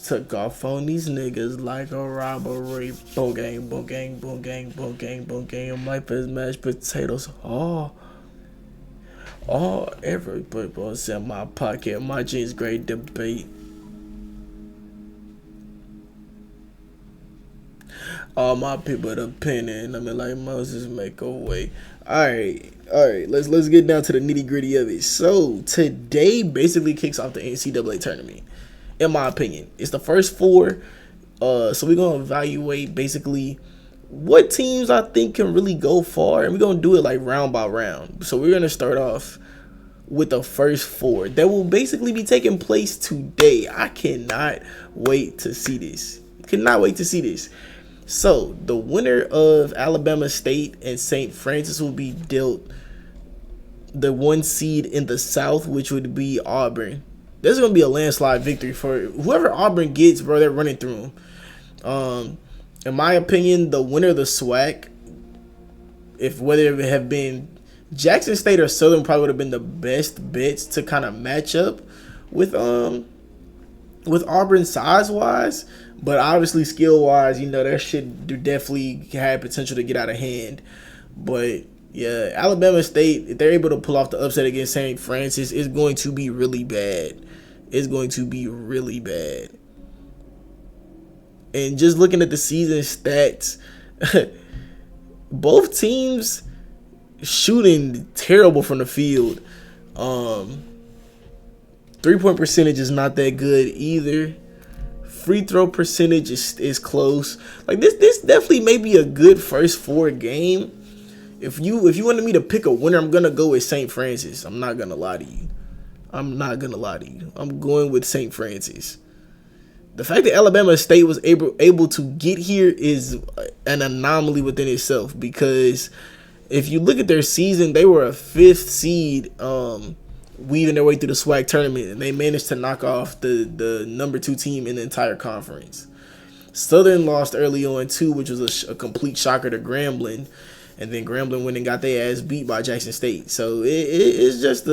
just took off on these niggas like a robbery. Boom gang, boom gang, boom gang, boom gang, boom gang. I'm like as mashed potatoes. Every purpose in my pocket. My jeans, great debate. All my people depending. I mean, like Moses, make a way. All right. Let's get down to the nitty gritty of it. So today basically kicks off the NCAA tournament. In my opinion, it's the first four. So we're gonna evaluate basically what teams I think can really go far, and we're gonna do it like round by round. So we're gonna start off with the first four that will basically be taking place today. I cannot wait to see this. So the winner of Alabama State and St. Francis will be dealt the 1 seed in the South, which would be Auburn. This is gonna be a landslide victory for whoever Auburn gets, bro. They're running through them. In my opinion, the winner of the SWAC, whether it have been Jackson State or Southern, probably would have been the best bets to kind of match up with Auburn size wise. But obviously, skill-wise, that shit definitely had potential to get out of hand. But, yeah, Alabama State, if they're able to pull off the upset against St. Francis, it's going to be really bad. And just looking at the season stats, both teams shooting terrible from the field. 3-point percentage is not that good either. Free throw percentage is close. Like this definitely may be a good first four game. If you wanted me to pick a winner, I'm gonna go with St. Francis. I'm not gonna lie to you. I'm going with St. Francis. The fact that Alabama State was able to get here is an anomaly within itself, because if you look at their season, they were a 5th seed, weaving their way through the SWAC tournament, and they managed to knock off the number 2 team in the entire conference. Southern lost early on too, which was a complete shocker to Grambling, and then Grambling went and got their ass beat by Jackson State. So it's just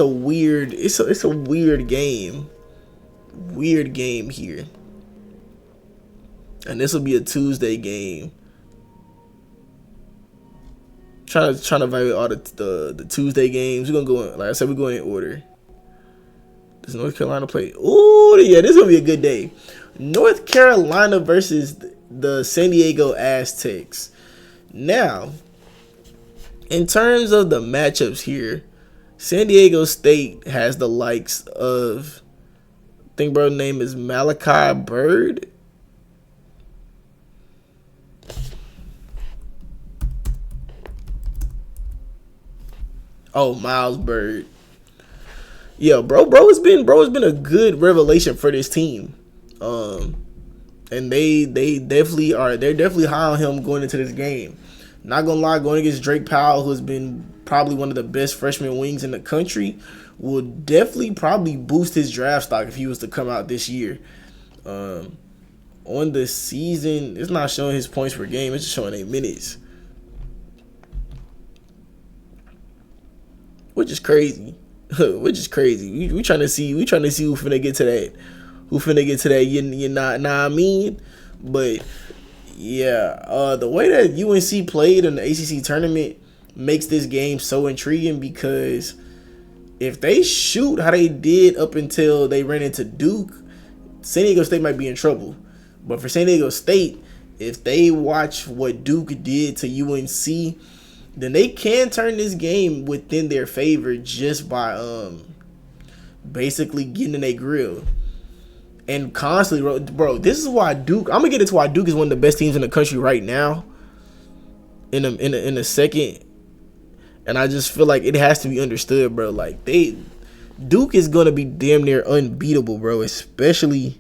a weird game here, and this will be a Tuesday game. Trying to evaluate all the Tuesday games. We're gonna go in, like I said, we're going in order. Does North Carolina play? Oh yeah, this is gonna be a good day. North Carolina versus the San Diego Aztecs. Now, in terms of the matchups here, San Diego State has the likes of, I think bro's name is Malachi Bird. Oh, Miles Bird. Yeah, bro has been a good revelation for this team. And they're definitely high on him going into this game. Not gonna lie, going against Drake Powell, who's been probably one of the best freshman wings in the country, will definitely probably boost his draft stock if he was to come out this year. On the season, it's not showing his points per game, it's just showing 8 minutes. Which is crazy. We trying to see who finna get to that. You know I mean? But yeah, the way that UNC played in the ACC tournament makes this game so intriguing, because if they shoot how they did up until they ran into Duke, San Diego State might be in trouble. But for San Diego State, if they watch what Duke did to UNC, then they can turn this game within their favor just by basically getting in a grill. And constantly, bro, this is why Duke, I'm gonna get into why Duke is one of the best teams in the country right now in a second. And I just feel like it has to be understood, bro. Like Duke is gonna be damn near unbeatable, bro, especially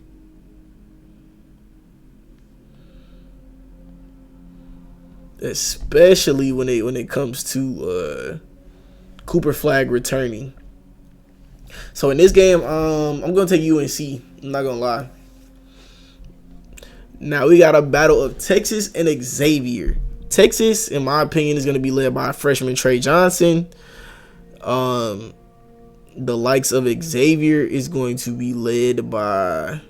when it comes to Cooper Flag returning. So in this game, I'm gonna take UNC. I'm not gonna lie. Now we got a battle of Texas and Xavier. Texas, in my opinion, is gonna be led by freshman Trey Johnson. the likes of Xavier is going to be led by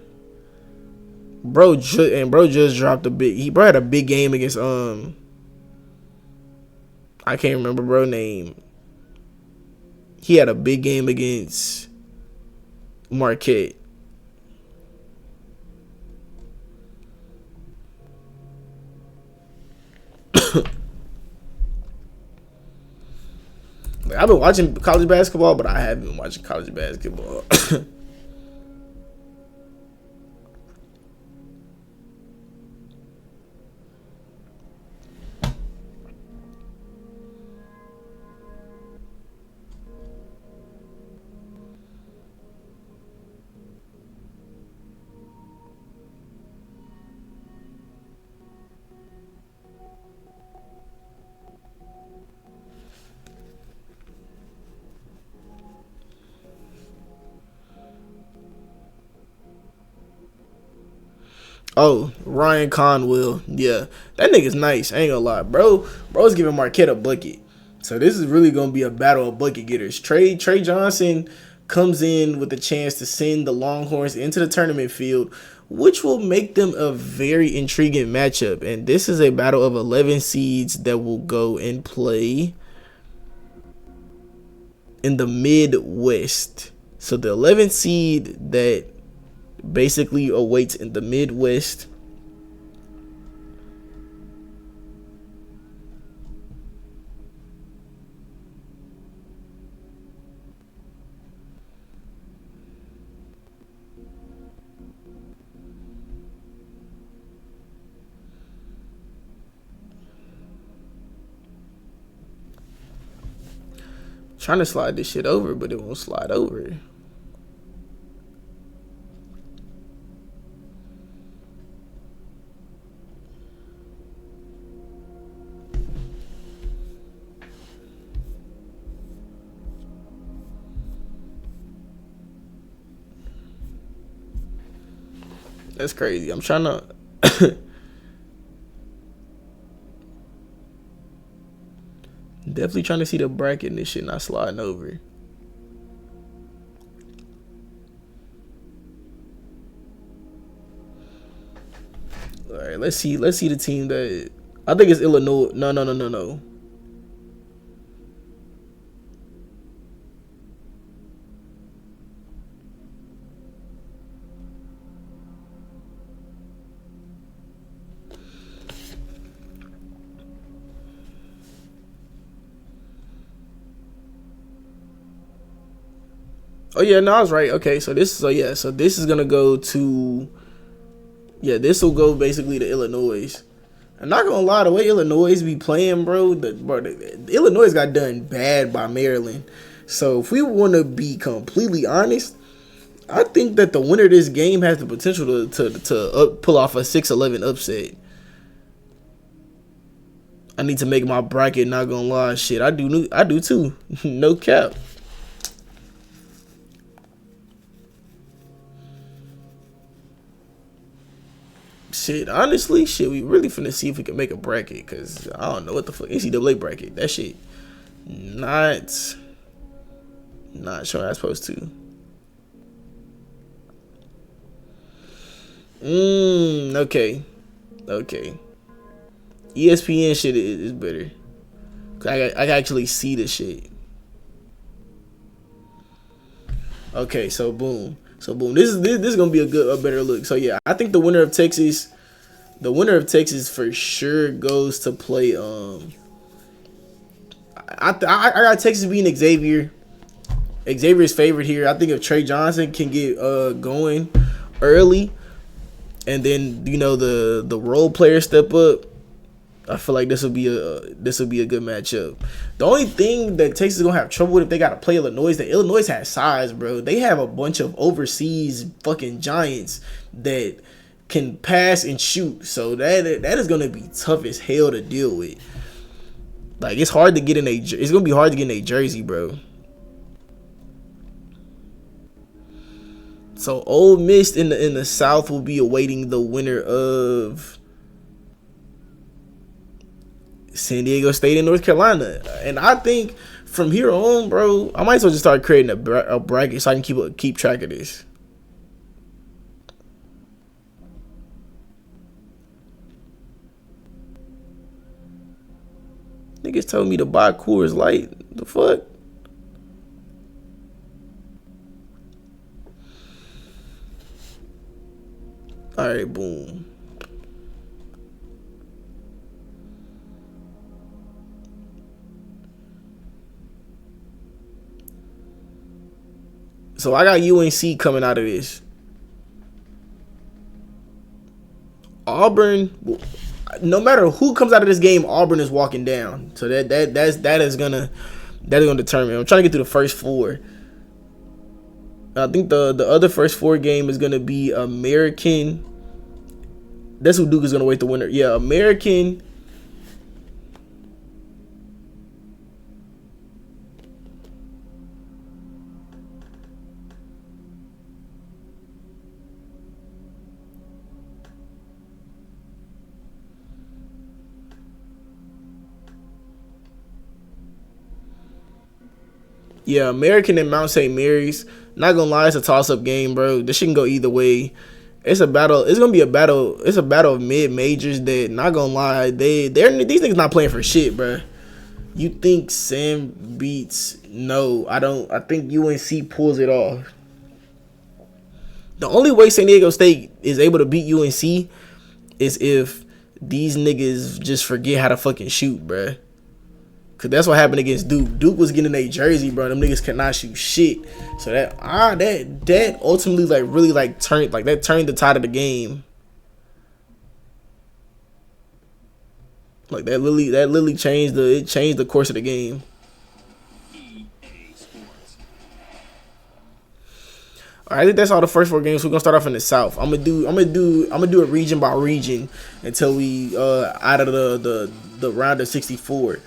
bro. Bro just dropped a big. He bro had a big game against I can't remember bro name. He had a big game against Marquette. I've been watching college basketball, but I haven't been watching college basketball. Oh, Ryan Conwell. Yeah, that nigga's nice. I ain't gonna lie, bro. Bro's giving Marquette a bucket. So this is really gonna be a battle of bucket getters. Trey Johnson comes in with a chance to send the Longhorns into the tournament field, which will make them a very intriguing matchup. And this is a battle of 11 seeds that will go and play in the Midwest. So the 11th seed that basically awaits in the Midwest trying to slide this shit over, but it won't slide over. That's crazy. I'm trying to definitely trying to see the bracket and this shit not sliding over. All right, let's see the team that I think it's Illinois. No. Oh yeah, no, I was right. Okay, so this is gonna go to this will go basically to Illinois. I'm not gonna lie, the way Illinois be playing, bro, the Illinois got done bad by Maryland. So if we want to be completely honest, I think that the winner of this game has the potential to pull off a 6-11 upset. I need to make my bracket. Not gonna lie, shit, I do too. No cap. Shit, honestly, we really finna see if we can make a bracket, cause I don't know what the fuck NCAA bracket. That shit, not sure I'm supposed to. Okay. ESPN shit is better. I can actually see the shit. Okay, so boom. This is gonna be a better look. So yeah, I think the winner of Texas for sure goes to play. I got Texas beating Xavier. Xavier's favorite here. I think if Trey Johnson can get going early, and then the role players step up, I feel like this will be a good matchup. The only thing that Texas is gonna have trouble with if they gotta play Illinois is that Illinois has size, bro. They have a bunch of overseas fucking giants that can pass and shoot. So that is gonna be tough as hell to deal with. Like it's gonna be hard to get in a jersey, bro. So Ole Miss in the South will be awaiting the winner of San Diego State and North Carolina. And I think from here on, bro, I might as well just start creating a bracket so I can keep track of this. Niggas told me to buy Coors Light. The fuck? Alright, boom. So I got UNC coming out of this. Auburn, no matter who comes out of this game, Auburn is walking down. So that is gonna determine. I'm trying to get through the first four. I think the other first four game is gonna be American. That's who Duke is gonna wait the winner. Yeah, American. Yeah, American and Mount St. Mary's. Not gonna lie, it's a toss-up game, bro. This shit can go either way. It's a battle. It's gonna be a battle. It's a battle of mid majors that, not gonna lie, these niggas not playing for shit, bro. You think Sam beats? No, I don't. I think UNC pulls it off. The only way San Diego State is able to beat UNC is if these niggas just forget how to fucking shoot, bro. Cause that's what happened against Duke. Duke was getting a jersey, bro. Them niggas cannot shoot shit. So that ultimately turned the tide of the game. Like that literally changed the course of the game. All right, I think that's all the first four games. We're gonna start off in the South. I'm gonna do a region by region until we out of the round of 64.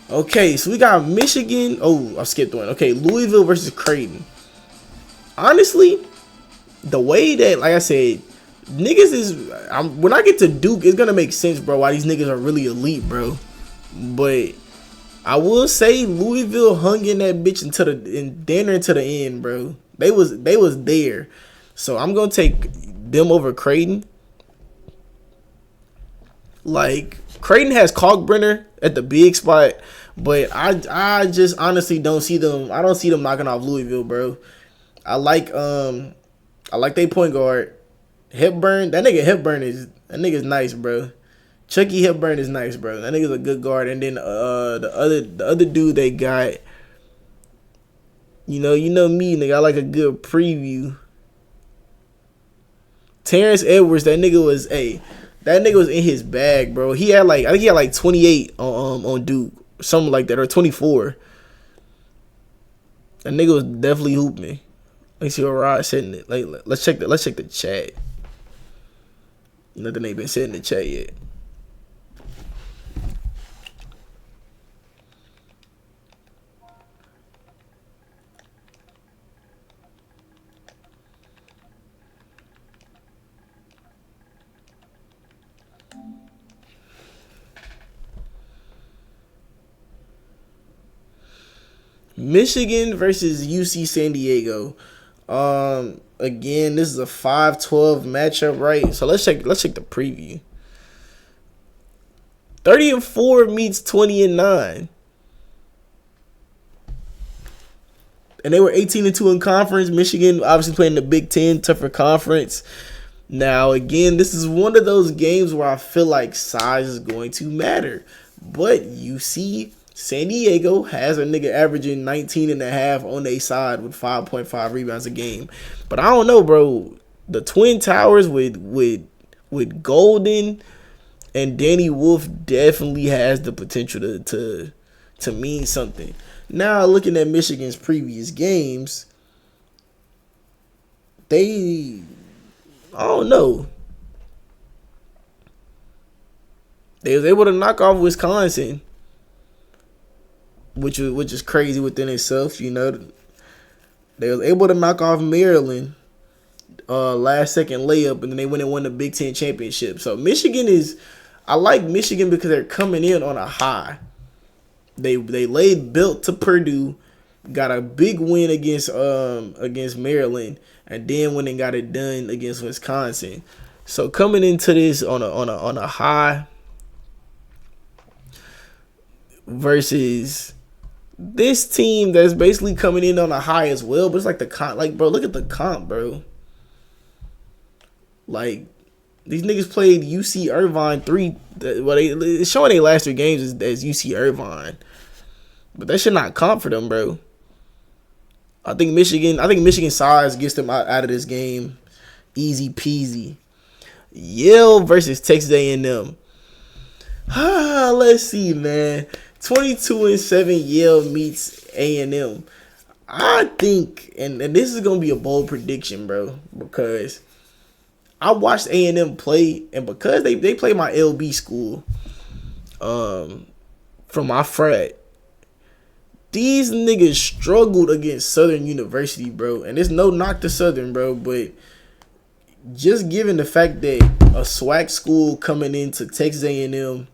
Okay, so we got Michigan. Oh, I skipped one. Okay, Louisville versus Creighton. Honestly, the way that, like I said, niggas is, when I get to Duke, it's gonna make sense, bro, why these niggas are really elite, bro. But I will say Louisville hung in that bitch until the end, bro. They was there. So I'm gonna take them over Creighton. Like, Creighton has Kalkbrenner at the big spot, but I just honestly don't see them. I don't see them knocking off Louisville, bro. I like they point guard Hepburn. That nigga's nice, bro. Chucky Hepburn is nice, bro. That nigga's a good guard. And then the other dude they got, you know me, nigga. I like a good preview. Terrence Edwards, that nigga was in his bag, bro. I think he had like 28 on Duke, something like that, or 24. That nigga was definitely hooping. Let's see what Rod said in it. Like, let's check the chat. Nothing ain't been said in the chat yet. Michigan versus UC San Diego. Again, this is a 5-12 matchup, right? So let's check the preview. 30-4 meets 20-9. And they were 18-2 in conference. Michigan obviously playing the Big Ten, tougher conference. Now, again, this is one of those games where I feel like size is going to matter. But UC San Diego has a nigga averaging 19.5 on their side with 5.5 rebounds a game. But I don't know, bro. The Twin Towers with Golden and Danny Wolf definitely has the potential to mean something. Now, looking at Michigan's previous games, I don't know. They was able to knock off Wisconsin, which is crazy within itself, you know. They was able to knock off Maryland, last second layup, and then they went and won the Big Ten championship. So I like Michigan because they're coming in on a high. They laid built to Purdue, got a big win against Maryland, and then went and got it done against Wisconsin. So coming into this on a high versus this team that's basically coming in on a high as well, but it's like the comp, like bro, look at the comp, bro. Like these niggas played UC Irvine it's showing their last 3 games as UC Irvine, but that should not comp for them, bro. I think Michigan size gets them out of this game, easy peasy. Yale versus Texas A&M. Let's see, man. 22-7 Yale meets A&M. I think, and this is gonna be a bold prediction, bro, because I watched A&M play, and because they play my LB school, from my frat, these niggas struggled against Southern University, bro. And there's no knock to Southern, bro, but just given the fact that a SWAC school coming into Texas A&M,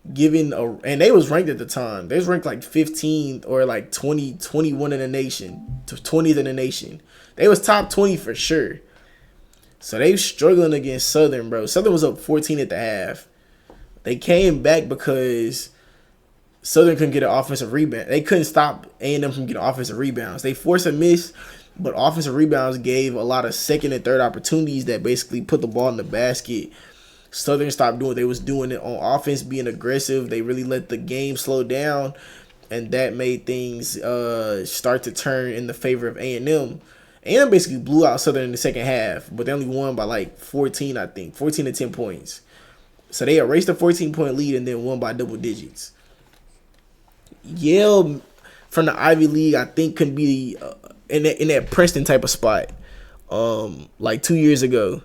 and they was ranked at the time. They was ranked like 15th or like 21 in the nation, to 20th in the nation. They was top 20 for sure. So they was struggling against Southern, bro. Southern was up 14 at the half. They came back because Southern couldn't get an offensive rebound. They couldn't stop A&M from getting offensive rebounds. They forced a miss, but offensive rebounds gave a lot of second and third opportunities that basically put the ball in the basket. Southern stopped doing what they was doing it on offense, being aggressive. They really let the game slow down, and that made things start to turn in the favor of A&M. A&M basically blew out Southern in the second half, but they only won by like 14, I think. 14 to 10 points. So they erased a 14-point lead and then won by double digits. Yale, from the Ivy League, I think can be in that Princeton type of spot. Like 2 years ago.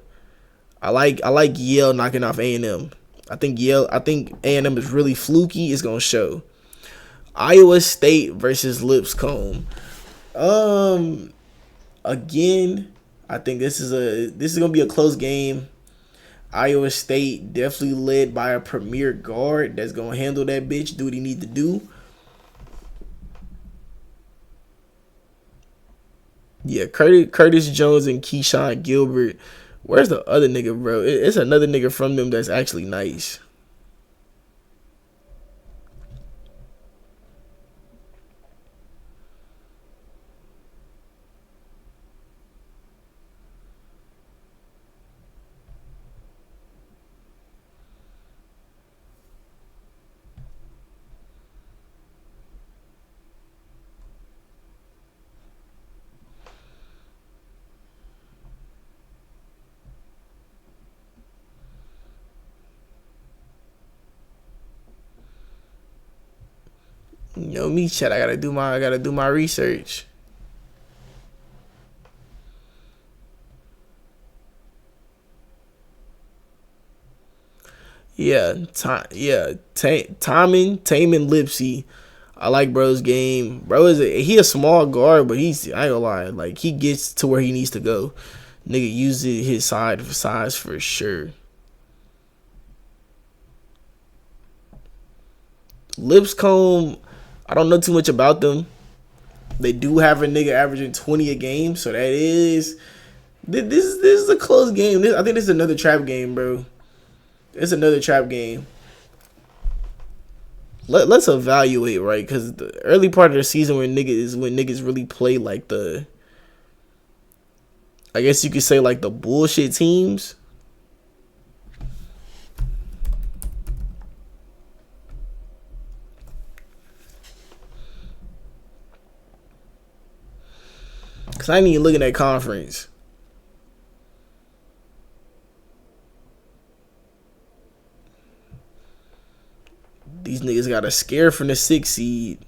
I like Yale knocking off A&M. I think A&M is really fluky. It's gonna show. Iowa State versus Lipscomb. Again, I think this is gonna be a close game. Iowa State definitely led by a premier guard that's gonna handle that bitch, do what he need to do. Yeah, Curtis Jones and Keyshawn Gilbert. Where's the other nigga, bro? It's another nigga from them that's actually nice. You know me, chat. I gotta do my research. Yeah, Timon Lipsy. I like bro's game. Bro he a small guard, but I ain't gonna lie, like he gets to where he needs to go. Nigga uses his size for sure. Lipscomb, I don't know too much about them. They do have a nigga averaging 20 a game, so this is a close game. I think this is another trap game, bro. It's another trap game. Let's evaluate, right? Because the early part of the season when niggas really play like I guess you could say like the bullshit teams. Cause I ain't even looking at conference. These niggas got a scare from the 6th seed.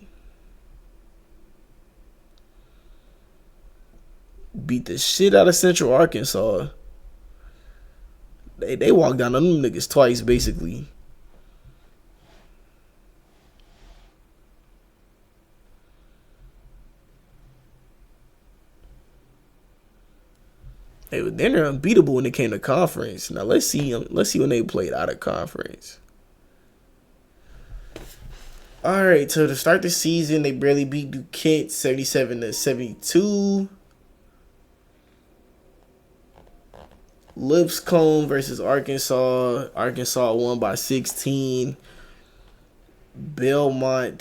Beat the shit out of Central Arkansas. They walked down on them niggas twice, basically. They're unbeatable when it came to conference. Now let's see when they played out of conference. All right, so to start the season, they barely beat Duquesne 77-72. Lipscomb versus Arkansas. Arkansas won by 16. Belmont,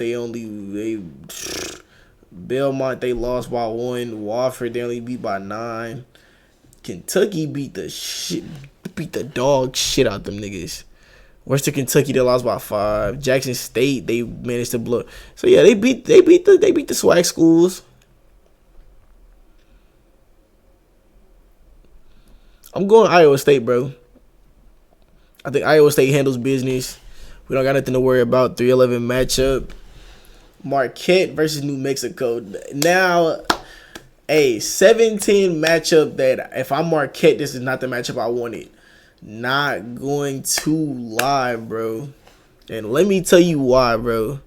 Belmont they lost by 1. Wofford they only beat by 9. Kentucky beat the dog shit out them niggas. Western Kentucky they lost by 5. Jackson State they managed to blow. So yeah, they beat the swag schools. I'm going Iowa State, bro. I think Iowa State handles business. We don't got nothing to worry about. 3-11 matchup. Marquette versus New Mexico. Now, a 7-10 matchup that if I'm Marquette, this is not the matchup I wanted. Not going to lie, bro. And let me tell you why, bro.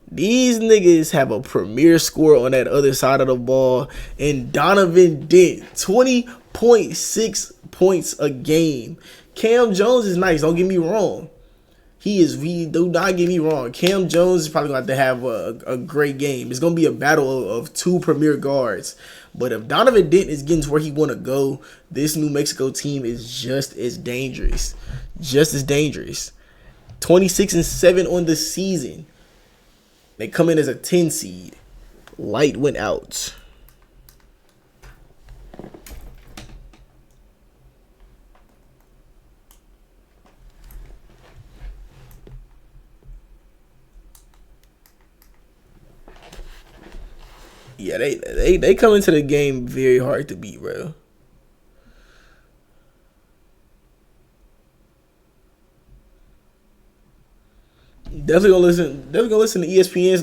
These niggas have a premier score on that other side of the ball. And Donovan Dent, 20.6 points a game. Cam Jones is nice, don't get me wrong. Do not get me wrong. Cam Jones is probably going to have a great game. It's going to be a battle of two premier guards. But if Donovan Dent is getting to where he want to go, this New Mexico team is just as dangerous. Just as dangerous. 26-7 on the season. They come in as a 10 seed. Light went out. Yeah, they come into the game very hard to beat, bro. Definitely gonna listen to ESPN's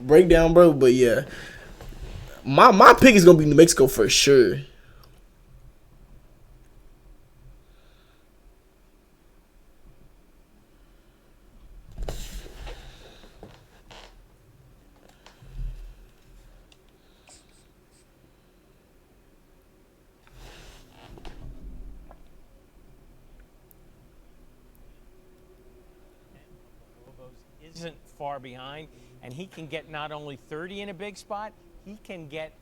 breakdown, bro. But yeah, my pick is gonna be New Mexico for sure. Isn't far behind, and he can get not only 30 in a big spot, he can get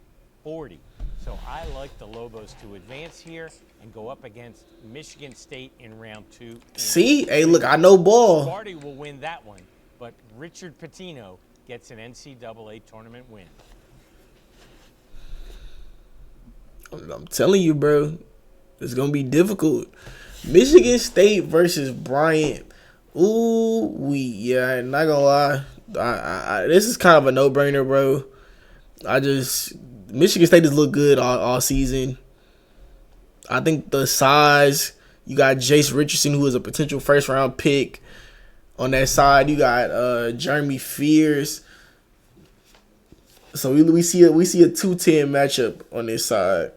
40. So I like the Lobos to advance here and go up against Michigan State in round 2. See, hey, look, I know ball. Sparty will win that one, but Richard Pitino gets an NCAA tournament win. I'm telling you, bro, it's gonna be difficult. Michigan State versus Bryant. Ooh, yeah, not gonna lie. This is kind of a no-brainer, bro. Michigan State just look good all season. I think the size, you got Jace Richardson, who is a potential first-round pick. On that side, you got Jeremy Fears. So we see a 2-10 matchup on this side.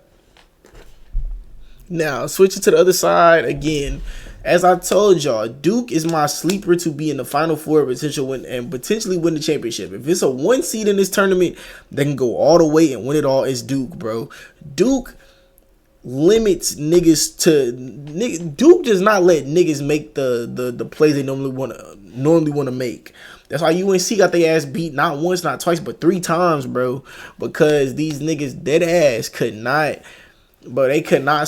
Now, switching to the other side again. As I told y'all, Duke is my sleeper to be in the Final Four and potentially win the championship. If it's a 1 seed in this tournament, they can go all the way and win it all. It's Duke, bro. Duke limits niggas to Duke does not let niggas make the plays they normally want to make. That's why UNC got their ass beat not once, not twice, but 3 times, bro. Because these niggas dead ass could not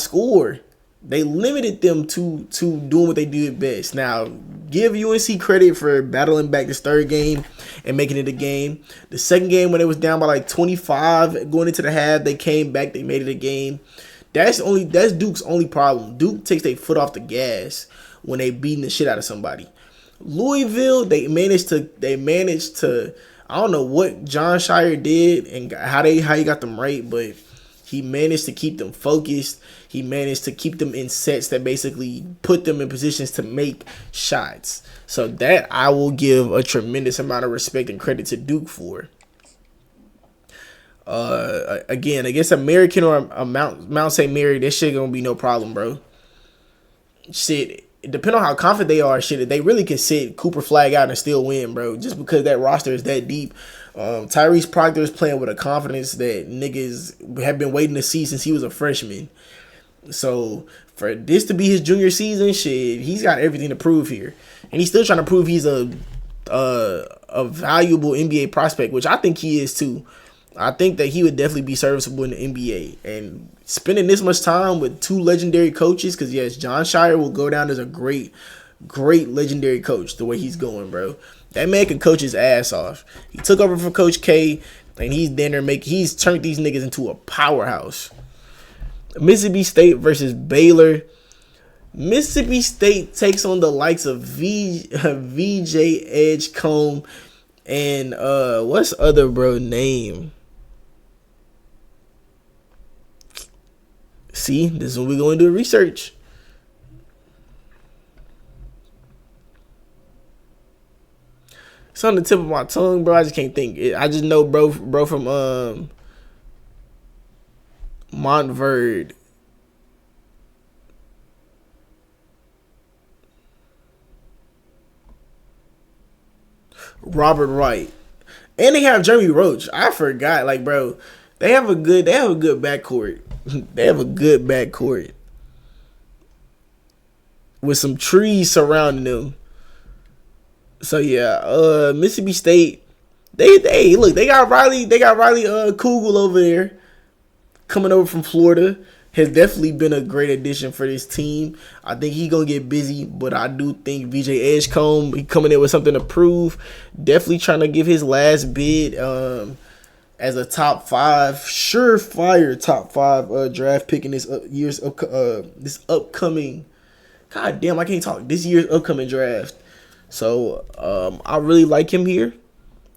score. They limited them to doing what they do best. Now, give UNC credit for battling back this third game and making it a game. The second game, when it was down by like 25 going into the half, they came back. They made it a game. That's Duke's only problem. Duke takes their foot off the gas when they beating the shit out of somebody. Louisville, they managed to. I don't know what John Shire did and how he got them right, but he managed to keep them focused. He managed to keep them in sets that basically put them in positions to make shots. So that I will give a tremendous amount of respect and credit to Duke for. Again, against American or Mount St. Mary, this shit gonna be no problem, bro. Shit, depending on how confident they are, shit, they really can sit Cooper Flag out and still win, bro. Just because that roster is that deep. Tyrese Proctor is playing with a confidence that niggas have been waiting to see since he was a freshman. So for this to be his junior season, shit, he's got everything to prove here, and he's still trying to prove he's a a valuable NBA prospect, which I think he is too. I think that he would definitely be serviceable in the NBA. And spending this much time with two legendary coaches, because yes, John Shire will go down as a great legendary coach the way he's going, bro. That man can coach his ass off. He took over from Coach K, and he's turned these niggas into a powerhouse. Mississippi State versus Baylor. Mississippi State takes on the likes of VJ Edgecombe and what's other bro name? See, this is when we go and do research. It's on the tip of my tongue, bro. I just can't think. I just know bro from Montverde. Robert Wright. And they have Jeremy Roach. I forgot. Like, bro, they have a good backcourt. They have a good backcourt. With some trees surrounding them. So yeah, Mississippi State, they got Riley Kugel over there, coming over from Florida. Has definitely been a great addition for this team. I think he's gonna get busy, but I do think VJ Edgecombe, he coming in with something to prove. Definitely trying to give his last bid as a top 5, surefire top 5 draft pick in this year's upcoming. God damn, I can't talk. This year's upcoming draft. So I really like him here.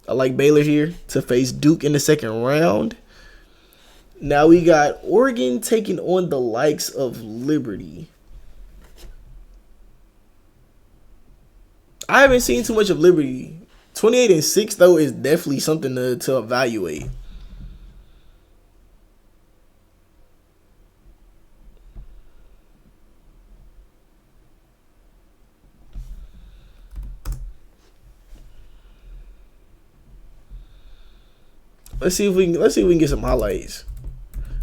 I like Baylor here to face Duke in the second round. Now we got Oregon taking on the likes of Liberty. I haven't seen too much of Liberty. 28-6 though is definitely something to evaluate. Let's see if we can get some highlights.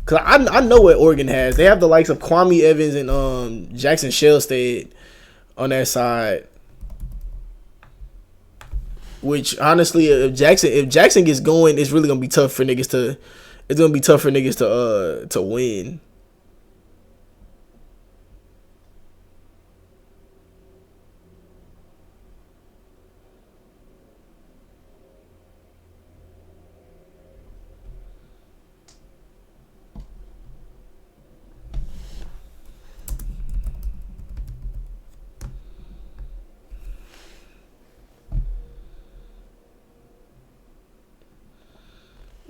Cause I know what Oregon has. They have the likes of Kwame Evans and Jackson Shellstead on that side. Which honestly, if Jackson gets going, it's really gonna be tough for niggas to win.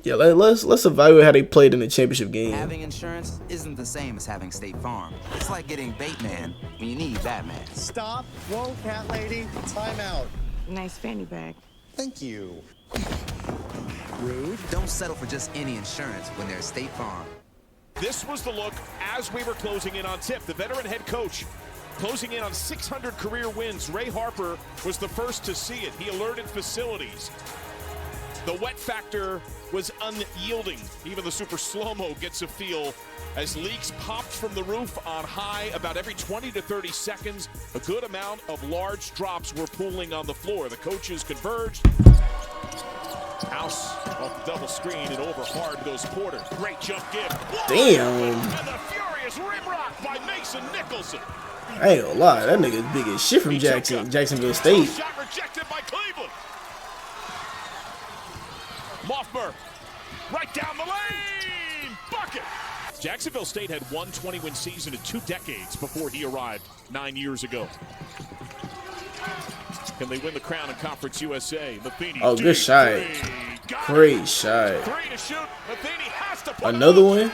Yeah, let's evaluate how they played in the championship game. Having insurance isn't the same as having State Farm. It's like getting Bateman when you need Batman. Stop. Whoa, cat lady. Time out. Nice fanny bag. Thank you. Rude. Don't settle for just any insurance when there's State Farm. This was the look as we were closing in on tip. The veteran head coach closing in on 600 career wins. Ray Harper was the first to see it. He alerted facilities. The wet factor was unyielding. Even the super slow-mo gets a feel as leaks popped from the roof on high about every 20 to 30 seconds. A good amount of large drops were pooling on the floor. The coaches converged. House off the double screen and over hard goes Porter. Great jump give. Damn. And the furious rim rock by Mason Nicholson. I ain't gonna lie, that nigga's big as shit from Jacksonville State. Shot rejected by Cleveland. Moffmer, right down the lane, bucket. Jacksonville State had one 20-win season in 2 decades before he arrived 9 years ago. Can they win the crown in Conference USA? Matheny, oh, good shot. Great shot. 3 to shoot. Matheny has to put another one.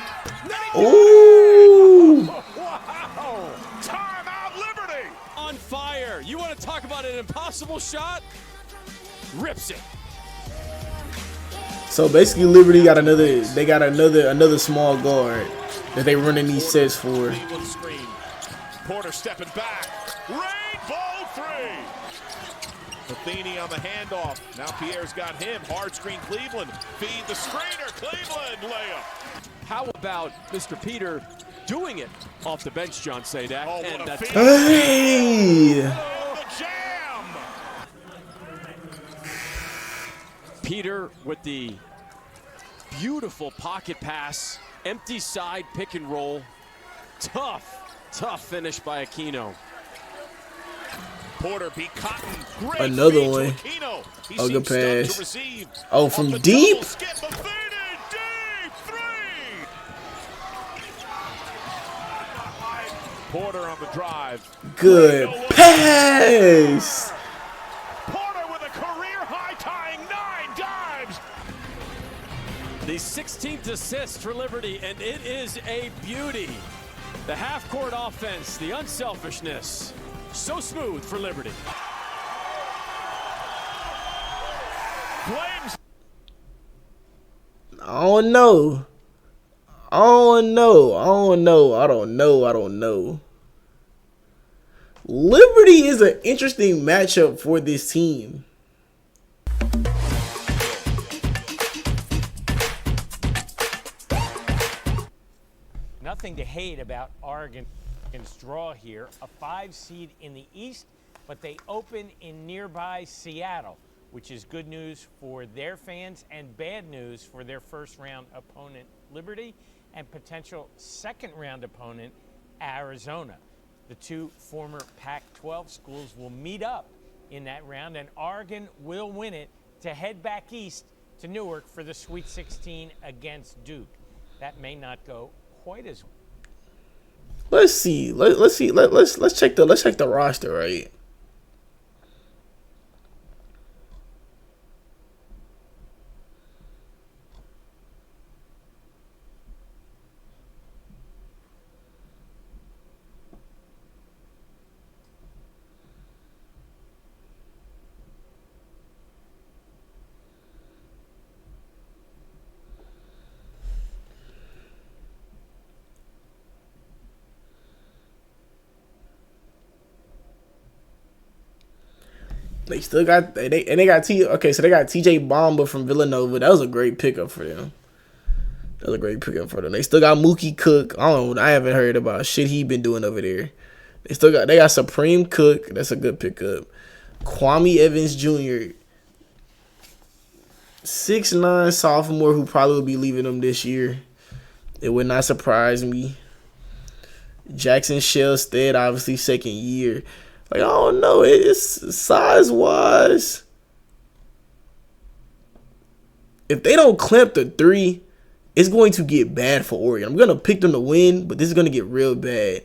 Ooh! Wow! Timeout, Liberty. On fire. You want to talk about an impossible shot? Rips it. So basically, Liberty got another small guard that they running these sets for. Porter stepping back. Rainbow 3. Matheny on the handoff. Now Pierre's got him. Hard screen Cleveland. Feed the screener. Cleveland layup. How about Mr. Peter doing it off the bench, John Sadak? Oh, and what a feed. Hey! The jam. Peter with the beautiful pocket pass, empty side pick and roll. Tough finish by Aquino. Porter beat Cotton. Great Another feed to one. Aquino. He Oh, good seems stunned pass. to receive. Oh, Off from the deep? double skip, evaded, deep three. Porter on the drive. Good pass. Porter with a career high tying 9 dimes. The 16th assist for Liberty, and it is a beauty. The half-court offense, the unselfishness, so smooth for Liberty. Flames. I don't know. I don't know. Liberty is an interesting matchup for this team. Nothing to hate about Oregon's draw here. A 5 seed in the East, but they open in nearby Seattle, which is good news for their fans and bad news for their first-round opponent, Liberty, and potential second-round opponent, Arizona. The two former Pac-12 schools will meet up in that round, and Oregon will win it to head back east to Newark for the Sweet 16 against Duke. That may not go quite as well. Let's see. Let's check the roster, right? They still got they got so they got TJ Bamba from Villanova. That was a great pickup for them. They still got Mookie Cook. I haven't heard about shit he been doing over there. They got Supreme Cook. That's a good pickup. Kwame Evans Jr. 6'9" sophomore who probably will be leaving them this year. It would not surprise me. Jackson Shellstead, obviously second year. Like, I don't know. It's size-wise. If they don't clamp the 3, it's going to get bad for Oregon. I'm going to pick them to win, but this is going to get real bad.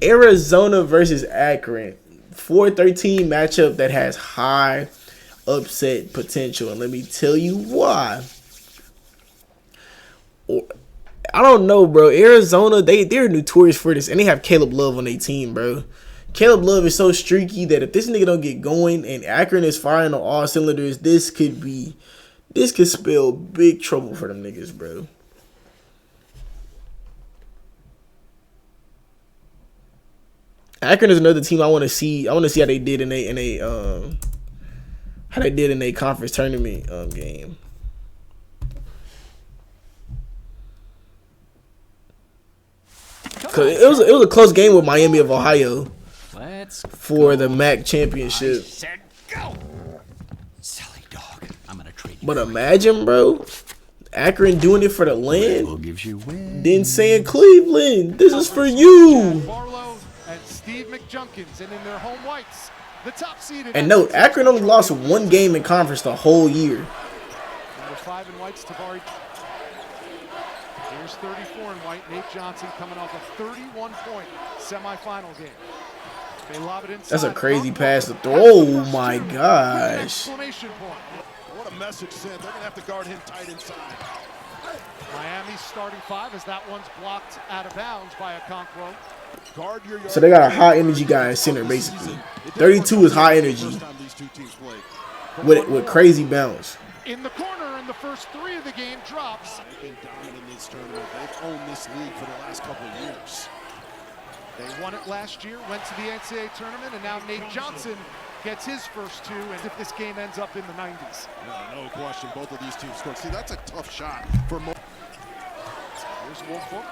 Arizona versus Akron. 4-13 matchup that has high upset potential. And let me tell you why. I don't know, bro. Arizona, they're notorious for this. And they have Caleb Love on their team, bro. Caleb Love is so streaky that if this nigga don't get going and Akron is firing on all cylinders, this could spell big trouble for them niggas, bro. Akron is another team I want to see. I want to see how they did in a conference tournament game. Cause it was a close game with Miami of Ohio. For the MAC championship. Silly dog. I'm gonna trade you. But imagine, bro, Akron doing it for the land. Will gives you win. Then saying, Cleveland, this is for you. Barlow and Steve McJunkins, and in their home whites, the top seed. And note, Akron only lost one game in conference the whole year. Number 5 in whites, Tabari. Here's 34 in white. Nate Johnson coming off a 31-point semifinal game. They lob it inside. That's a crazy pass to throw. Oh my gosh. What a message sent. They're going to have to guard him tight inside. Miami's starting 5 as that one's blocked out of bounds by Okonkwo. So they got a high energy guy at center, basically. 32 is high energy with crazy bounce. In the corner, and the first 3 of the game drops. They've been dominant in this tournament. They've owned this league for the last couple of years. They won it last year, went to the NCAA tournament, and now Nate Johnson gets his first 2, and if this game ends up in the 90s. No question, both of these teams scored. See, that's a tough shot for most. Here's Wolfhook.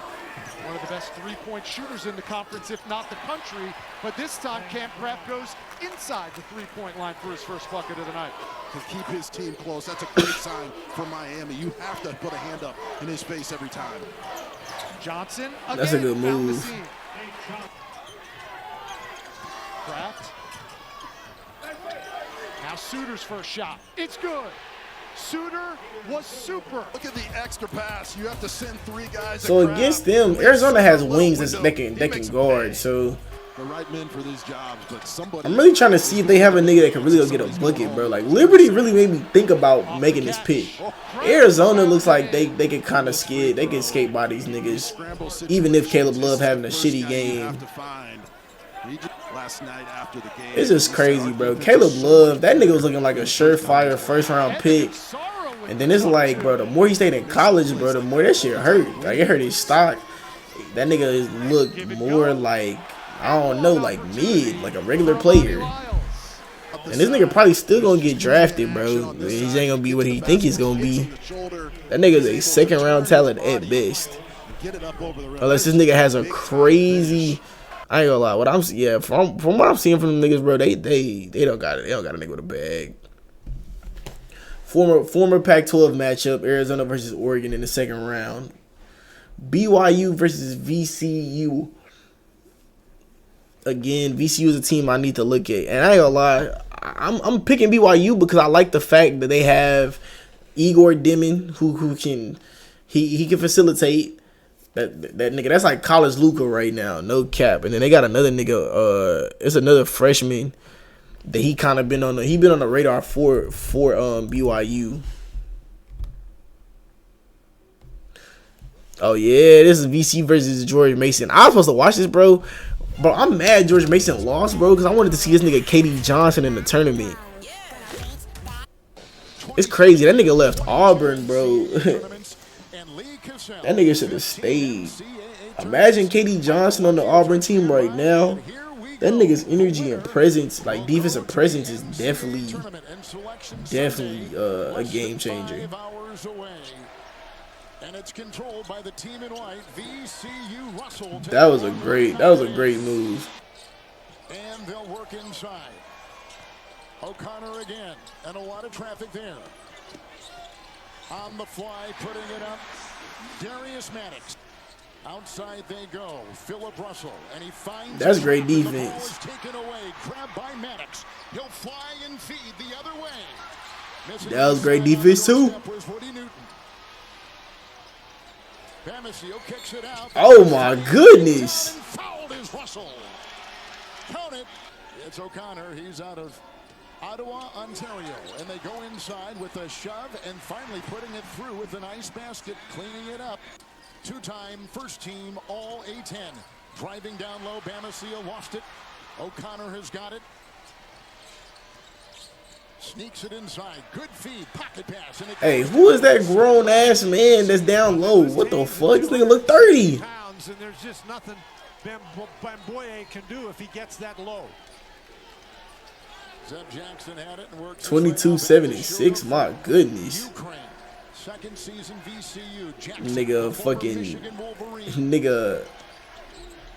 One of the best three-point shooters in the conference, if not the country. But this time, Camp Kraft goes inside the three-point line for his first bucket of the night. To keep his team close, that's a great sign for Miami. You have to put a hand up in his face every time. Johnson, that's a good move. Kraft. Now Suter's first shot. It's good. Suter was super. Look at the extra pass. You have to send 3 guys. So against them, Arizona has wings that can guard. So the right men for these jobs, but somebody. I'm really trying to see if they have a nigga that can really go get a bucket, bro. Like Liberty really made me think about making this pick. Arizona looks like they can kind of skid. They can skate by these niggas, even if Caleb Love having a shitty game. Last night after the game, It's just crazy, bro. Caleb Love, that nigga was looking like a surefire first-round pick. And then it's like, bro, the more he stayed in college, bro, the more that shit hurt. Like, it hurt his stock. That nigga looked more like, I don't know, like mid, like a regular player. And this nigga probably still gonna get drafted, bro. He ain't gonna be what he think he's gonna be. That nigga's a second-round talent at best. Unless this nigga has a crazy... I ain't gonna lie. From what I'm seeing from them niggas, bro, they don't got it. They don't got a nigga with a bag. Former Pac-12 matchup: Arizona versus Oregon in the second round. BYU versus VCU. Again, VCU is a team I need to look at, and I ain't gonna lie. I'm picking BYU because I like the fact that they have Igor Dimon, who can he can facilitate. That nigga, that's like college Luka right now, no cap. And then they got another nigga, it's another freshman that he kind of been on the radar for BYU. Oh yeah, this is VC versus George Mason. I was supposed to watch this, bro. Bro, I'm mad George Mason lost, bro, because I wanted to see this nigga KD Johnson in the tournament. It's crazy. That nigga left Auburn, bro. That nigga should have stayed. Imagine KD Johnson on the Auburn team right now. That nigga's energy and presence, like defensive presence, is definitely a game changer. That was a great move. And they'll work inside. O'Connor again, and a lot of traffic there. On the fly, putting it up. Darius Maddox. Outside they go. Philip Russell, and he finds. That's great defense. Taken away. Grabbed by Maddox. He'll fly and feed the other way. That was great defense too. Kicks it out. Oh my goodness. Fouled is Russell. Count it. It's O'Connor. He's out of Ottawa, Ontario, and they go inside with a shove and finally putting it through with a nice basket, cleaning it up. Two-time first team all A10. Driving down low, Bamasia lost it. O'Connor has got it. Sneaks it inside. Good feed, pocket pass. And hey, who is that grown ass man that's down low? What the fuck? This nigga look 30. Pounds, and there's just nothing Bamboye can do if he gets that low. 2276, my goodness. Second season VCU. Nigga fucking nigga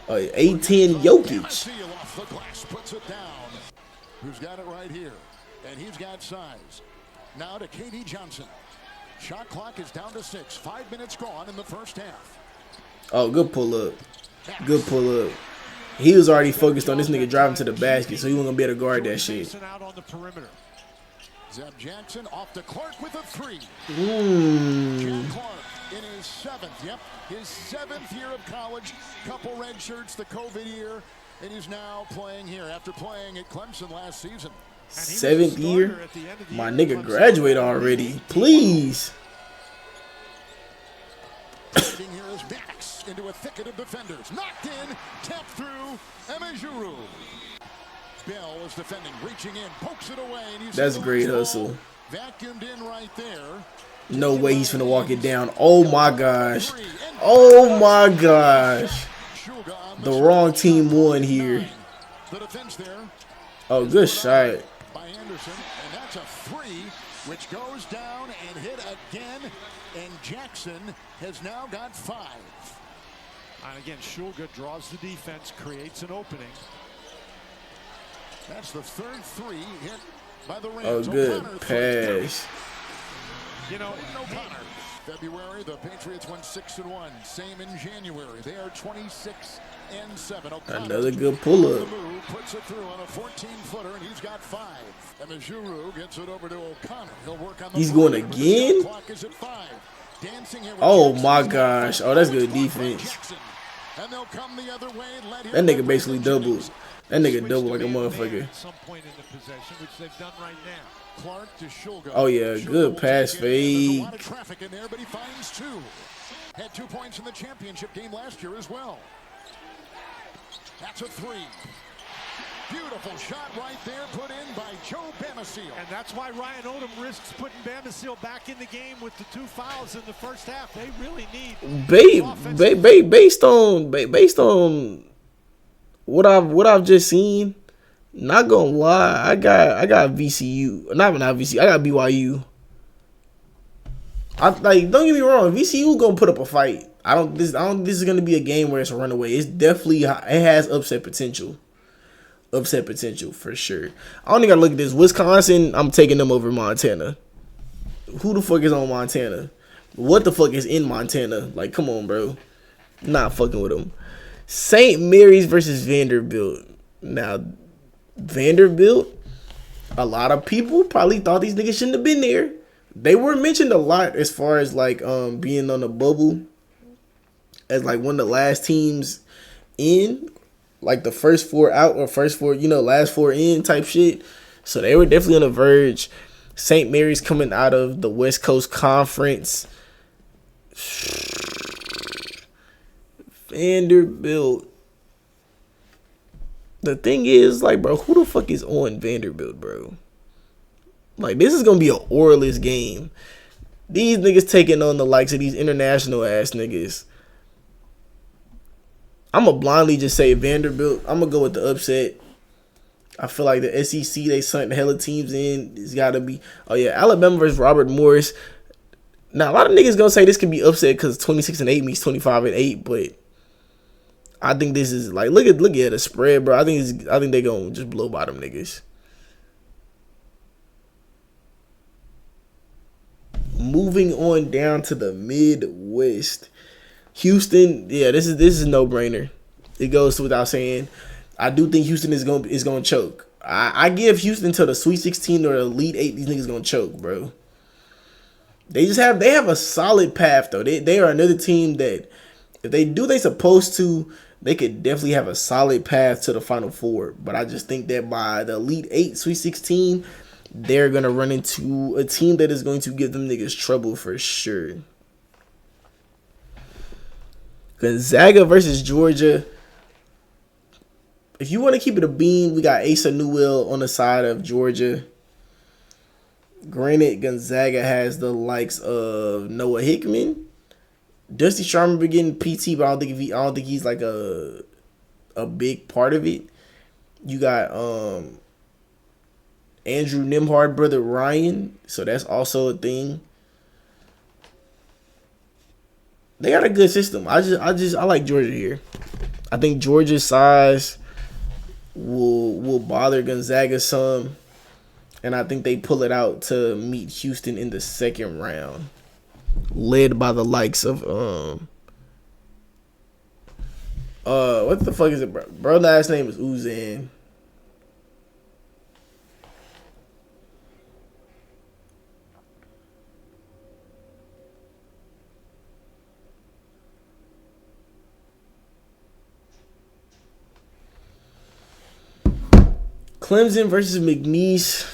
A10 Jokic. Puts it down. Who's got it right here? And he's got size. Now to KD Johnson. Shot clock is down to 6. 5 minutes gone in the first half. Oh, good pull up. Good pull up. He was already focused on this nigga driving to the basket, so he wasn't gonna be able to guard that shit. Out on the perimeter. Zeb Jackson off to Clark with a 3. Jack Clark in his 7th. Yep, his 7th year of college. Couple red shirts, the COVID year, and he's now playing here after playing at Clemson last season. 7th year? My nigga graduated already. Please. Here is Max into a thicket of defenders. Knocked in, tapped through, Emejuru. Bell is defending, reaching in, pokes it away. And that's great hustle. Vacuumed in right there. No way he's finna walk it down. Oh my gosh. Oh my gosh. The wrong team won here. The defense there. Oh, good shot. By Anderson, and that's a 3, which goes down and hit again. And Jackson has now got 5. And again, Shulga draws the defense, creates an opening. That's the third three hit by the Rams. Oh, good pass. You know, O'Connor. February, the Patriots went 6-1. Same in January. They are 26-7. O'Connor, Another good pull-up. Puts it through on a 14-footer, and he's got 5. And Majuru gets it over to O'Connor. He'll work on the He's going again? clock is at 5. Dancing here with Oh Jackson. my gosh. Oh, that's good defense. Jackson. And they'll come the other way and let him That nigga basically doubled. That nigga doubled like a motherfucker. at some point in the possession, which they've done right now. Clark to Shulga. Oh yeah, good pass There's a fade. lot of traffic in there, but he finds 2. Had 2 points in the championship game last year as well. That's a 3. Beautiful shot right there, put in by Joe Bamisile. And that's why Ryan Odom risks putting Bamisile back in the game with the 2 fouls in the first half. They really need Based on what I've just seen. Not gonna lie, I got VCU. Not VCU. I got BYU. Don't get me wrong. VCU gonna put up a fight. I don't. This is gonna be a game where it's a runaway. It's definitely it has upset potential. Upset potential for sure. I only gotta look at this. Wisconsin, I'm taking them over Montana. Who the fuck is on Montana? What the fuck is in Montana? Like, come on, bro. Not fucking with them. St. Mary's versus Vanderbilt. Now, Vanderbilt, a lot of people probably thought these niggas shouldn't have been there. They were mentioned a lot as far as like being on the bubble as like one of the last teams in, like the first 4 out or first 4, last 4 in type shit. So they were definitely on the verge. St. Mary's coming out of the West Coast Conference. Vanderbilt. The thing is, like, bro, who the fuck is on Vanderbilt, bro? Like, this is gonna be an oralist game. These niggas taking on the likes of these international ass niggas. I'm gonna blindly just say Vanderbilt. I'm gonna go with the upset. I feel like the SEC, they sent hella teams in. It's gotta be. Oh yeah, Alabama versus Robert Morris. Now a lot of niggas gonna say this could be upset because 26-8 meets 25-8, but I think this is like look at the spread, bro. I think they gonna just blow by them niggas. Moving on down to the Midwest, Houston. Yeah, this is no brainer. It goes without saying. I do think Houston is gonna choke. I give Houston to the Sweet 16 or Elite 8. These niggas gonna choke, bro. They have a solid path though. They are another team that if they do they supposed to, they could definitely have a solid path to the Final Four. But I just think that by the Elite 8, Sweet 16, they're going to run into a team that is going to give them niggas trouble for sure. Gonzaga versus Georgia. If you want to keep it a bean, we got Asa Newell on the side of Georgia. Granted, Gonzaga has the likes of Noah Hickman. Dusty Sharman been getting PT, but I don't think he's like a big part of it. You got Andrew Nembhard brother Ryan, so that's also a thing. They got a good system. I like Georgia here. I think Georgia's size will bother Gonzaga some, and I think they pull it out to meet Houston in the second round, led by the likes of what the fuck is it, bro? Bro, last name is Uzan. Clemson versus McNeese.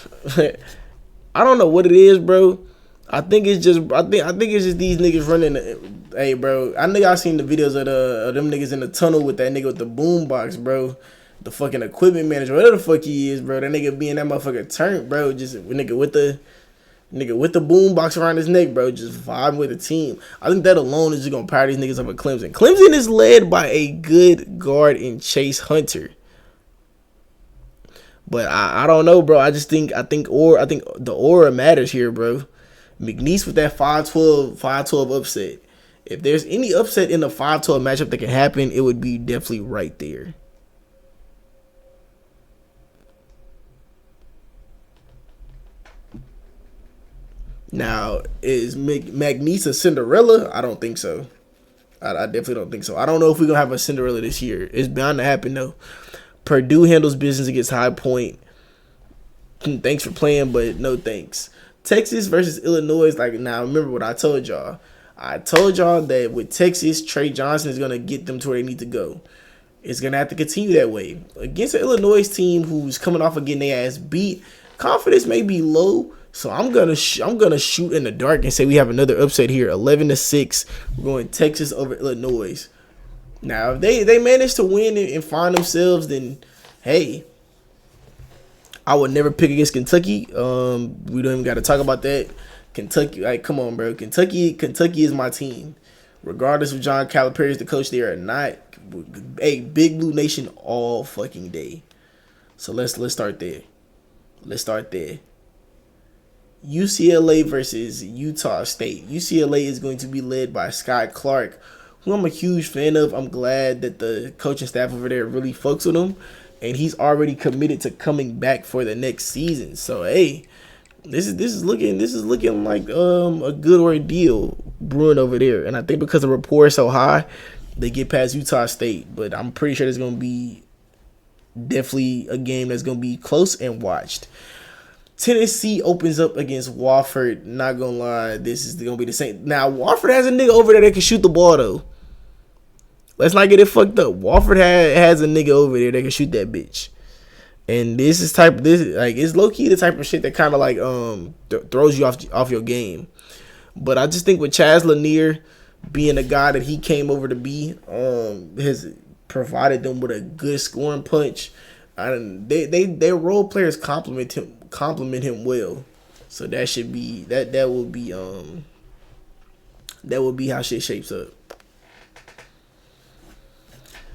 I don't know what it is, bro. I think it's just these niggas running. Hey, bro, I know y'all seen the videos of them niggas in the tunnel with that nigga with the boom box, bro. The fucking equipment manager, whatever the fuck he is, bro. That nigga being that motherfucker turned, bro. Just nigga with the boom box around his neck, bro. Just vibing with the team. I think that alone is just gonna power these niggas up at Clemson. Clemson is led by a good guard in Chase Hunter. But I don't know, bro. I think the aura matters here, bro. McNeese with that 5-12 upset. If there's any upset in the 5-12 matchup that can happen, it would be definitely right there. Now, is Magnesia Cinderella? I don't think so. I definitely don't think so. I don't know if we're going to have a Cinderella this year. It's bound to happen, though. Purdue handles business against High Point. Thanks for playing, but no thanks. Texas versus Illinois. Like, now, remember what I told y'all. I told y'all that with Texas, Trey Johnson is going to get them to where they need to go. It's going to have to continue that way. Against the Illinois team who's coming off of getting their ass beat, confidence may be low. So I'm gonna shoot in the dark and say we have another upset here, 11-6. We're going Texas over Illinois. Now, if they manage to win and find themselves, then hey, I would never pick against Kentucky. We don't even got to talk about that. Kentucky, like, come on, bro. Kentucky is my team, regardless of John Calipari is the coach there or not. Hey, Big Blue Nation all fucking day. So let's start there. Let's start there. UCLA versus Utah State. UCLA is going to be led by Scott Clark, who I'm a huge fan of. I'm glad that the coaching staff over there really fucks with him, and he's already committed to coming back for the next season. So hey, this is looking like a good ordeal brewing over there. And I think because the rapport is so high, they get past Utah State. But I'm pretty sure there's gonna be definitely a game that's gonna be close and watched. Tennessee opens up against Wofford. Not gonna lie, this is gonna be the same. Now, Wofford has a nigga over there that can shoot the ball, though. Let's not get it fucked up. Wofford has a nigga over there that can shoot that bitch. And this like, it's low key the type of shit that kind of like throws you off your game. But I just think with Chaz Lanier being the guy that he came over to be, has provided them with a good scoring punch. Their role players compliment him well, so that should be that will be how shit shapes up.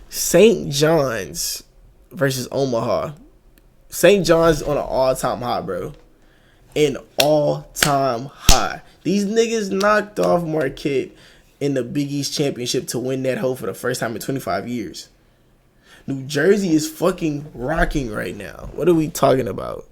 St. John's versus Omaha. St. John's on an all-time high, bro. An all-time high. These niggas knocked off Marquette in the Big East Championship to win that hoe for the first time in 25 years. New Jersey is fucking rocking right now. What are we talking about?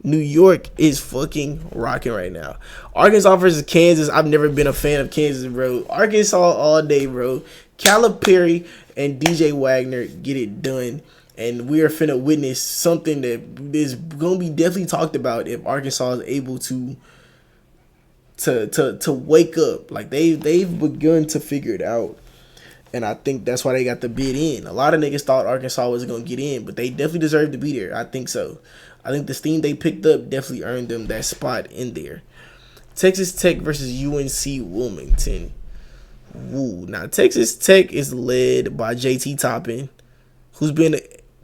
New York is fucking rocking right now. Arkansas versus Kansas. I've never been a fan of Kansas, bro. Arkansas all day, bro. Calipari and DJ Wagner get it done. And we are finna witness something that is gonna be definitely talked about if Arkansas is able to wake up. Like they've begun to figure it out. And I think that's why they got the bid in. A lot of niggas thought Arkansas wasn't going to get in, but they definitely deserve to be there. I think so. I think the steam they picked up definitely earned them that spot in there. Texas Tech versus UNC Wilmington. Woo. Now, Texas Tech is led by JT Toppin, who's been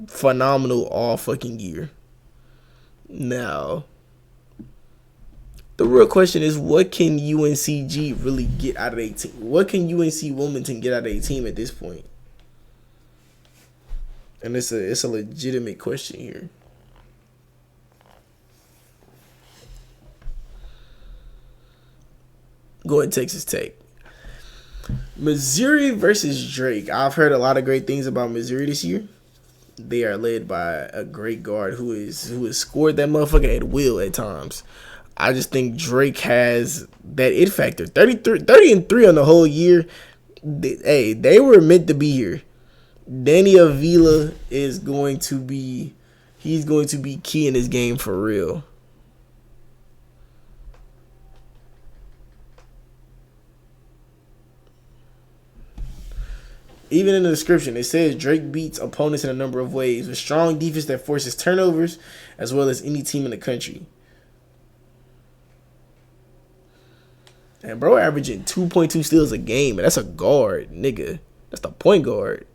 phenomenal all fucking year. Now, the real question is, what can UNCG really get out of their team? What can UNC Wilmington get out of their team at this point? And it's a legitimate question here. Go ahead, Texas Tech. Missouri versus Drake. I've heard a lot of great things about Missouri this year. They are led by a great guard who has scored that motherfucker at will at times. I just think Drake has that it factor. 30-3 on the whole year. They were meant to be here. Danny Avila is going to be key in this game for real. Even in the description, it says Drake beats opponents in a number of ways with strong defense that forces turnovers as well as any team in the country. And bro averaging 2.2 steals a game, and that's a guard, nigga. That's the point guard.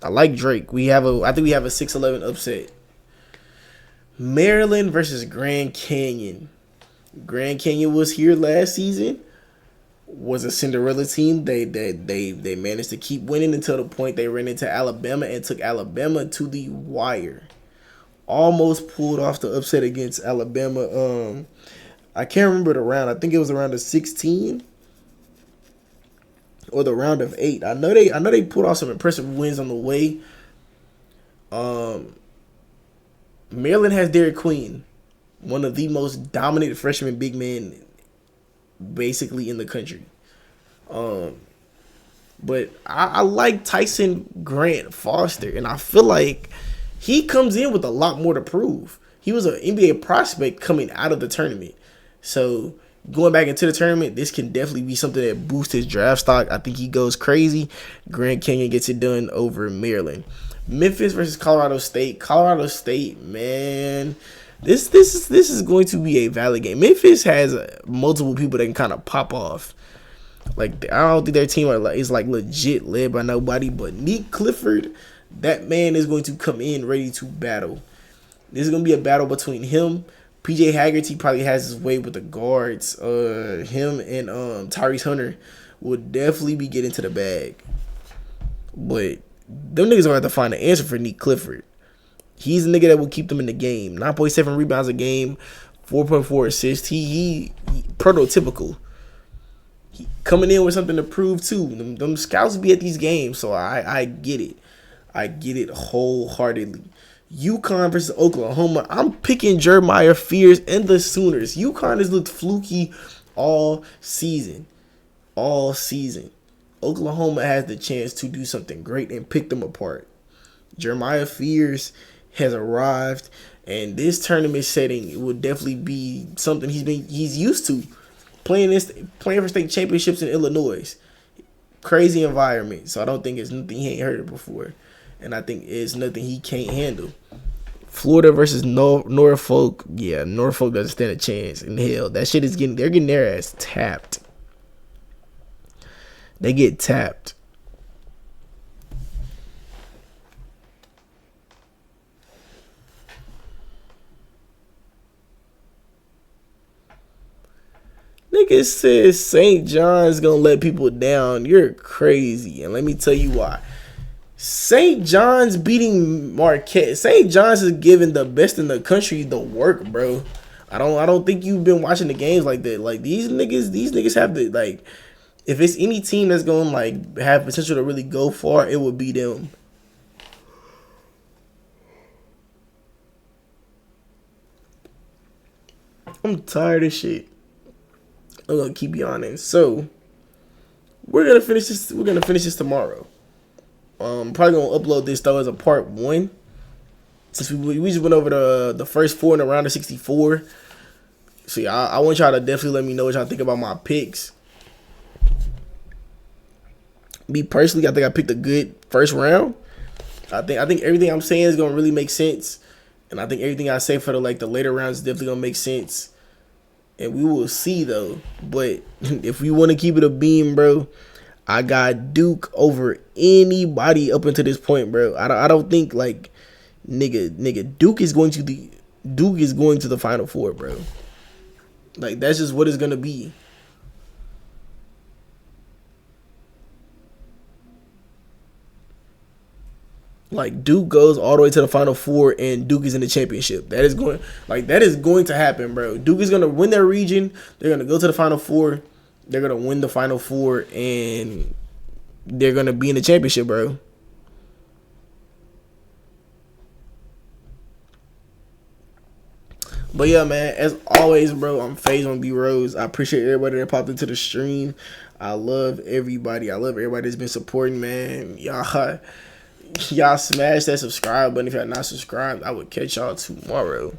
I like Drake. I think we have a 6-11 upset. Maryland versus Grand Canyon. Grand Canyon was here last season. Was a Cinderella team. They managed to keep winning until the point they ran into Alabama and took Alabama to the wire. almost pulled off the upset against Alabama. I can't remember the round. I think it was around the 16 or the round of 8. I know they pulled off some impressive wins on the way. Maryland has Derek Queen, one of the most dominant freshman big men basically in the country. But I like Tyson Grant Foster, and I feel like he comes in with a lot more to prove. He was an NBA prospect coming out of the tournament. So going back into the tournament, this can definitely be something that boosts his draft stock. I think he goes crazy. Grand Canyon gets it done over Maryland. Memphis versus Colorado State. Colorado State, man, this is going to be a valid game. Memphis has multiple people that can kind of pop off. Like, I don't think their team is like legit led by nobody, but Nick Clifford, that man is going to come in ready to battle. This is going to be a battle between him. PJ Haggerty probably has his way with the guards. Him and Tyrese Hunter will definitely be getting to the bag. But them niggas are going to have to find an answer for Nick Clifford. He's a nigga that will keep them in the game. 9.7 rebounds a game, 4.4 assists. He prototypical. He coming in with something to prove too. Them scouts be at these games, so I get it. I get it wholeheartedly. UConn versus Oklahoma. I'm picking Jeremiah Fears and the Sooners. UConn has looked fluky all season. All season. Oklahoma has the chance to do something great and pick them apart. Jeremiah Fears has arrived, and this tournament setting will definitely be something he's used to. Playing for state championships in Illinois. Crazy environment. So I don't think it's nothing he ain't heard of before. And I think it's nothing he can't handle. Florida versus Norfolk. Yeah, Norfolk doesn't stand a chance in hell. That shit is they're getting their ass tapped. They get tapped. Nigga says St. John's gonna let people down. You're crazy. And let me tell you why. St. John's beating Marquette. St. John's is giving the best in the country the work, bro. I don't think you've been watching the games like that. Like these niggas have the, like, if it's any team that's gonna like have potential to really go far, it would be them. I'm tired of shit. I'm gonna keep you honest. So we're gonna finish this. We're gonna finish this tomorrow. Probably gonna upload this though as a part 1, since we just went over the first 4 in the round of 64. So yeah, I want y'all to definitely let me know what y'all think about my picks. Me personally, I think I picked a good first round. I think everything I'm saying is gonna really make sense, and I think everything I say for the later rounds is definitely gonna make sense. And we will see though. But if we want to keep it a beam, bro, I got Duke over anybody up until this point, bro. I don't think like nigga Duke is going to the Final Four, bro. Like that's just what it's gonna be. Like Duke goes all the way to the Final Four and Duke is in the championship. That is going to happen, bro. Duke is gonna win their region. They're gonna go to the Final Four. They're gonna win the Final Four and they're gonna be in the championship, bro. But yeah, man, as always, bro, I'm Phase1BRose. I appreciate everybody that popped into the stream. I love everybody. I love everybody that's been supporting, man. Y'all smash that subscribe button if y'all not subscribed. I will catch y'all tomorrow.